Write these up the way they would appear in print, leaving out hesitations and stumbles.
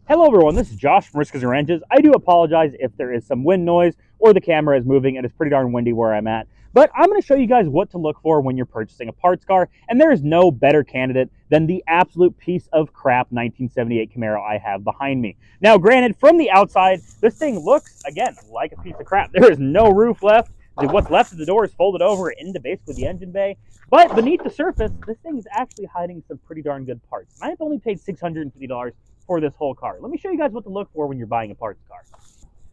Hello everyone, this is Josh from Riskers and Wrenches. I do apologize if there is some wind noise or the camera is moving. It is pretty darn windy where I'm at. But I'm going to show you guys what to look for when you're purchasing a parts car, and there is no better candidate than the absolute piece of crap 1978 Camaro I have behind me. Now granted, from the outside, this thing looks, again, like a piece of crap. There is no roof left. What's left of the door is folded over into basically the engine bay. But beneath the surface, this thing is actually hiding some pretty darn good parts. And I've only paid $650 for this whole car. Let me show you guys what to look for when you're buying a parts car.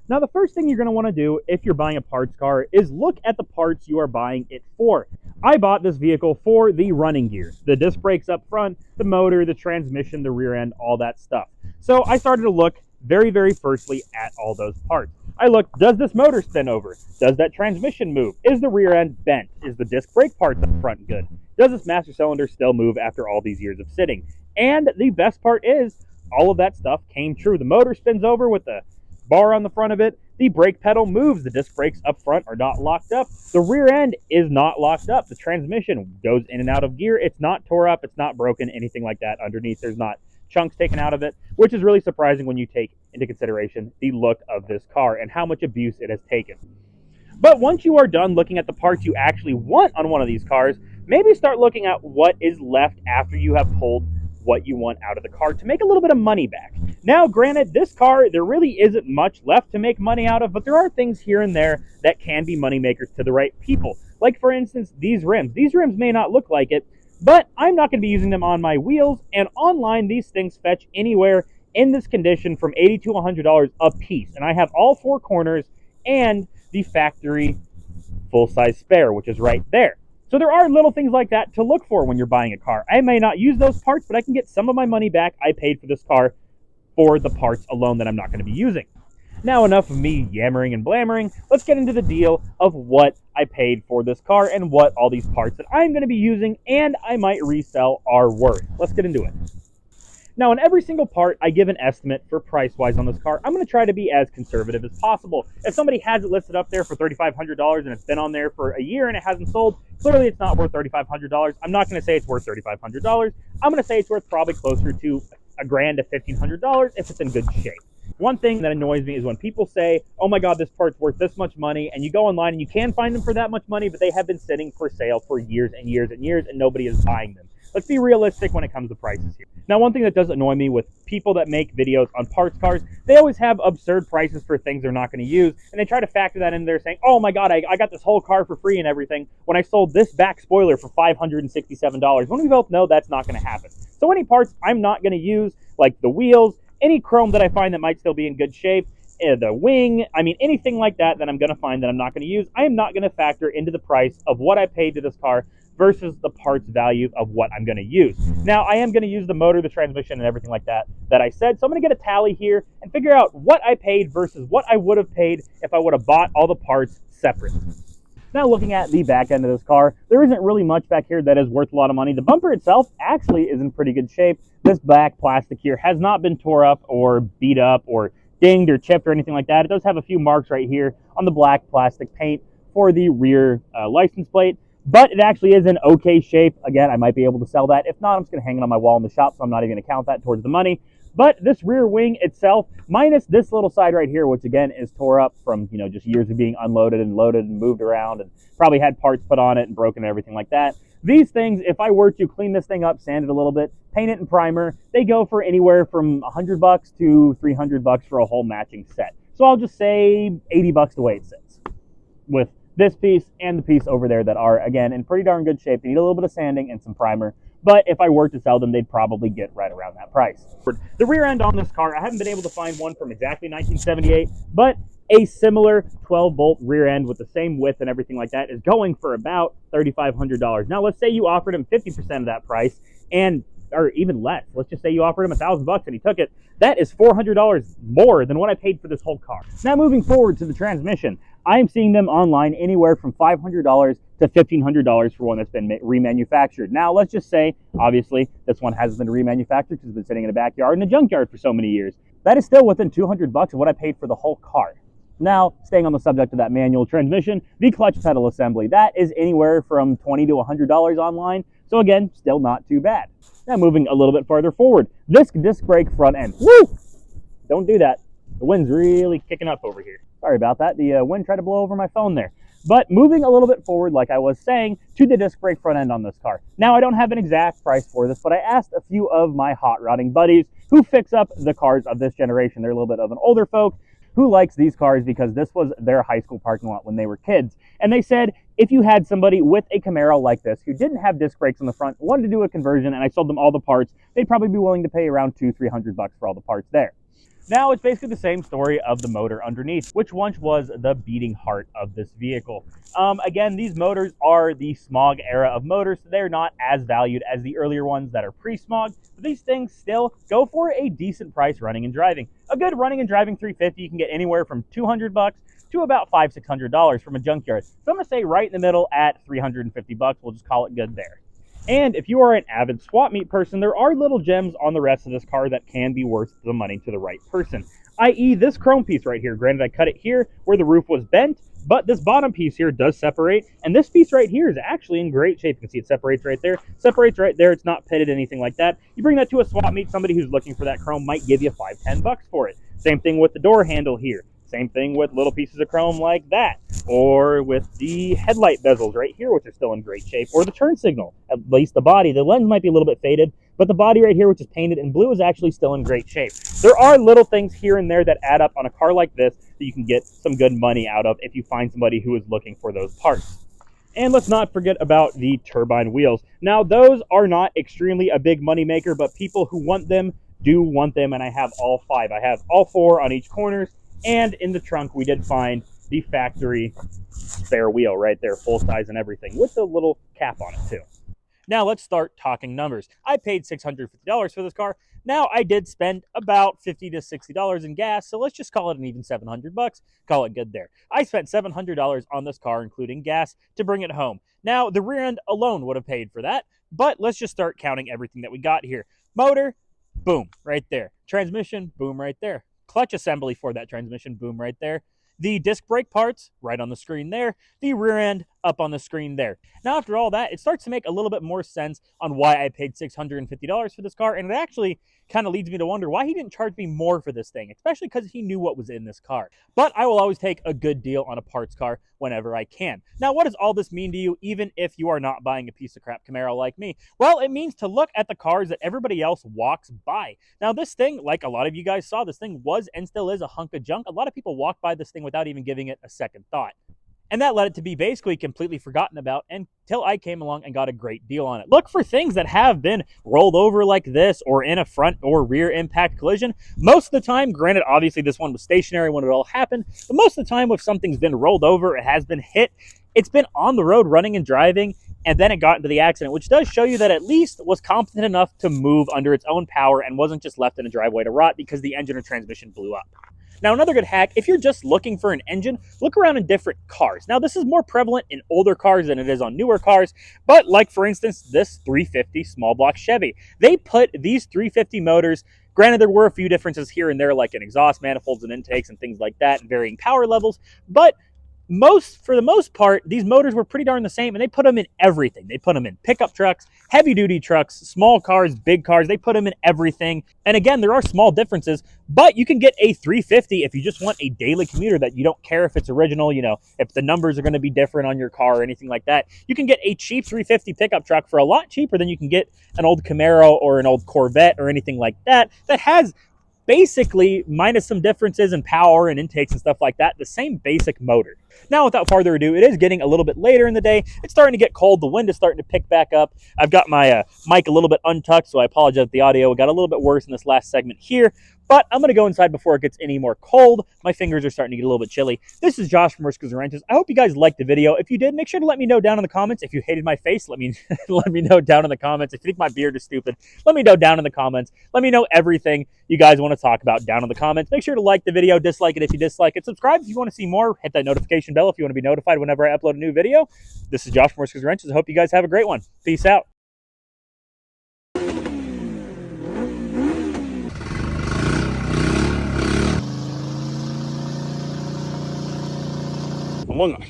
Now, the first thing you're going to want to do if you're buying a parts car is look at the parts you are buying it for. I bought this vehicle for the running gear, the disc brakes up front, the motor, the transmission, the rear end, all that stuff. So I started to look very firstly at all those parts. I looked, does this motor spin over? Does that transmission move? Is the rear end bent? Is the disc brake parts up front good? Does this master cylinder still move after all these years of sitting? And the best part is, all of that stuff came true. The motor spins over with the bar on the front of it. The brake pedal moves. The disc brakes up front are not locked up. The rear end is not locked up. The transmission goes in and out of gear. It's not tore up. It's not broken, anything like that underneath. There's not chunks taken out of it, which is really surprising when you take into consideration the look of this car and how much abuse it has taken. But once you are done looking at the parts you actually want on one of these cars, maybe start looking at what is left after you have pulled what you want out of the car to make a little bit of money back. Now, granted, this car, there really isn't much left to make money out of, but there are things here and there that can be money makers to the right people. Like, for instance, these rims. These rims may not look like it, but I'm not going to be using them on my wheels, and online these things fetch anywhere in this condition from $80 to $100 a piece. And I have all four corners and the factory full-size spare, which is right there. So there are little things like that to look for when you're buying a car. I may not use those parts, but I can get some of my money back I paid for this car for the parts alone that I'm not going to be using. Now, enough of me yammering and blammering. Let's get into the deal of what I paid for this car and what all these parts that I'm going to be using and I might resell are worth. Let's get into it. Now, in every single part, I give an estimate for price-wise on this car. I'm going to try to be as conservative as possible. If somebody has it listed up there for $3,500 and it's been on there for a year and it hasn't sold, clearly it's not worth $3,500. I'm not going to say it's worth $3,500. I'm going to say it's worth probably closer to $1,000 to $1,500 if it's in good shape. One thing that annoys me is when people say, oh my God, this part's worth this much money, and you go online and you can find them for that much money, but they have been sitting for sale for years and years and years and nobody is buying them. Let's be realistic when it comes to prices here. Now, one thing that does annoy me with people that make videos on parts cars, they always have absurd prices for things they're not going to use, and they try to factor that in there saying, oh my God, I got this whole car for free and everything when I sold this back spoiler for $567. When we both know that's not going to happen. So any parts I'm not going to use, like the wheels, any chrome that I find that might still be in good shape, the wing, I mean, anything like that that I'm going to find that I'm not going to use, I am not going to factor into the price of what I paid to this car versus the parts value of what I'm going to use. Now, I am going to use the motor, the transmission, and everything like that I said. So I'm going to get a tally here and figure out what I paid versus what I would have paid if I would have bought all the parts separate. Now, looking at the back end of this car, there isn't really much back here that is worth a lot of money. The bumper itself actually is in pretty good shape. This black plastic here has not been tore up or beat up or dinged or chipped or anything like that. It does have a few marks right here on the black plastic paint for the rear license plate. But it actually is in okay shape. Again, I might be able to sell that. If not, I'm just going to hang it on my wall in the shop, so I'm not even going to count that towards the money. But this rear wing itself, minus this little side right here, which again is tore up from, just years of being unloaded and loaded and moved around and probably had parts put on it and broken and everything like that. These things, if I were to clean this thing up, sand it a little bit, paint it in primer, they go for anywhere from $100 to $300 for a whole matching set. So I'll just say $80 the way it sits, with this piece and the piece over there that are, again, in pretty darn good shape. They need a little bit of sanding and some primer, but if I were to sell them, they'd probably get right around that price. The rear end on this car, I haven't been able to find one from exactly 1978, but a similar 12-bolt rear end with the same width and everything like that is going for about $3,500. Now, let's say you offered him 50% of that price, or even less. Let's just say you offered him $1,000 and he took it. That is $400 more than what I paid for this whole car. Now, moving forward to the transmission, I'm seeing them online anywhere from $500 to $1,500 for one that's been remanufactured. Now, let's just say, obviously, this one hasn't been remanufactured because it's been sitting in a backyard in a junkyard for so many years. That is still within $200 of what I paid for the whole car. Now, staying on the subject of that manual transmission, the clutch pedal assembly, that is anywhere from $20 to $100 online. So again, still not too bad. Now moving a little bit farther forward, this disc brake front end. Woo! don't do that. The wind's really kicking up over here. Sorry about that. The wind tried to blow over my phone there. But moving a little bit forward, like I was saying, to the disc brake front end on this car. Now, I don't have an exact price for this, but I asked a few of my hot rodding buddies who fix up the cars of this generation. They're a little bit of an older folk who likes these cars because this was their high school parking lot when they were kids. And they said, if you had somebody with a Camaro like this who didn't have disc brakes on the front, wanted to do a conversion, and I sold them all the parts, they'd probably be willing to pay around $200-300 for all the parts there. Now, it's basically the same story of the motor underneath, which once was the beating heart of this vehicle. Again, these motors are the smog era of motors, so they're not as valued as the earlier ones that are pre-smog, but these things still go for a decent price running and driving. A good running and driving 350 you can get anywhere from $200 to about $500-600 from a junkyard. So I'm going to say right in the middle at $350. We'll just call it good there. And if you are an avid swap meet person, there are little gems on the rest of this car that can be worth the money to the right person. I.e. this chrome piece right here. Granted, I cut it here where the roof was bent, but this bottom piece here does separate, and this piece right here is actually in great shape. You can see it separates right there, it's not pitted, anything like that. You bring that to a swap meet, somebody who's looking for that chrome might give you $5-10 for it. Same thing with the door handle here. Same thing with little pieces of chrome like that, or with the headlight bezels right here, which are still in great shape, or the turn signal, at least the body. The lens might be a little bit faded, but the body right here, which is painted in blue, is actually still in great shape. There are little things here and there that add up on a car like this that you can get some good money out of if you find somebody who is looking for those parts. And let's not forget about the turbine wheels. Now, those are not extremely a big money maker, but people who want them do want them, and I have all 5. I have all 4 on each corners. And in the trunk, we did find the factory spare wheel right there, full size and everything, with the little cap on it too. Now let's start talking numbers. I paid $650 for this car. Now I did spend about $50 to $60 in gas, so let's just call it an even $700. Call it good there. I spent $700 on this car, including gas, to bring it home. Now the rear end alone would have paid for that, but let's just start counting everything that we got here. Motor, boom, right there. Transmission, boom, right there. Clutch assembly for that transmission, boom, right there. The disc brake parts, right on the screen there. The rear end, up on the screen there. Now, after all that, it starts to make a little bit more sense on why I paid $650 for this car, and it actually kind of leads me to wonder why he didn't charge me more for this thing, especially because he knew what was in this car. But I will always take a good deal on a parts car whenever I can. Now, what does all this mean to you, even if you are not buying a piece of crap Camaro like me? Well, it means to look at the cars that everybody else walks by. Now, this thing, like a lot of you guys saw, this thing was and still is a hunk of junk. A lot of people walk by this thing without even giving it a second thought. And that led it to be basically completely forgotten about until I came along and got a great deal on it. Look for things that have been rolled over like this or in a front or rear impact collision. Most of the time, granted, obviously this one was stationary when it all happened, but most of the time if something's been rolled over, it has been hit, it's been on the road running and driving, and then it got into the accident, which does show you that at least was competent enough to move under its own power and wasn't just left in a driveway to rot because the engine or transmission blew up. Now, another good hack, if you're just looking for an engine, look around in different cars. Now, this is more prevalent in older cars than it is on newer cars, but like, for instance, this 350 small block Chevy. They put these 350 motors, granted, there were a few differences here and there, like in exhaust manifolds and intakes and things like that, and varying power levels, but for the most part, these motors were pretty darn the same, and they put them in everything. They put them in pickup trucks, heavy-duty trucks, small cars, big cars. They put them in everything. And again, there are small differences, but you can get a 350 if you just want a daily commuter that you don't care if it's original, if the numbers are going to be different on your car or anything like that. You can get a cheap 350 pickup truck for a lot cheaper than you can get an old Camaro or an old Corvette or anything like that has basically, minus some differences in power and intakes and stuff like that, the same basic motor. Now, without further ado, it is getting a little bit later in the day. It's starting to get cold. The wind is starting to pick back up. I've got my mic a little bit untucked, so I apologize if the audio got a little bit worse in this last segment here. But I'm going to go inside before it gets any more cold. My fingers are starting to get a little bit chilly. This is Josh from Riskers and Wrenches. I hope you guys liked the video. If you did, make sure to let me know down in the comments. If you hated my face, let me know down in the comments. If you think my beard is stupid, let me know down in the comments. Let me know everything you guys want to talk about down in the comments. Make sure to like the video, dislike it if you dislike it. Subscribe if you want to see more. Hit that notification bell if you want to be notified whenever I upload a new video. This is Josh from Riskers and Wrenches. I hope you guys have a great one. Peace out. Among Us.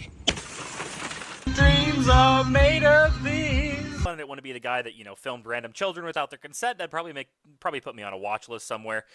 Dreams are made of these. I didn't want to be the guy that, filmed random children without their consent. That'd probably put me on a watch list somewhere.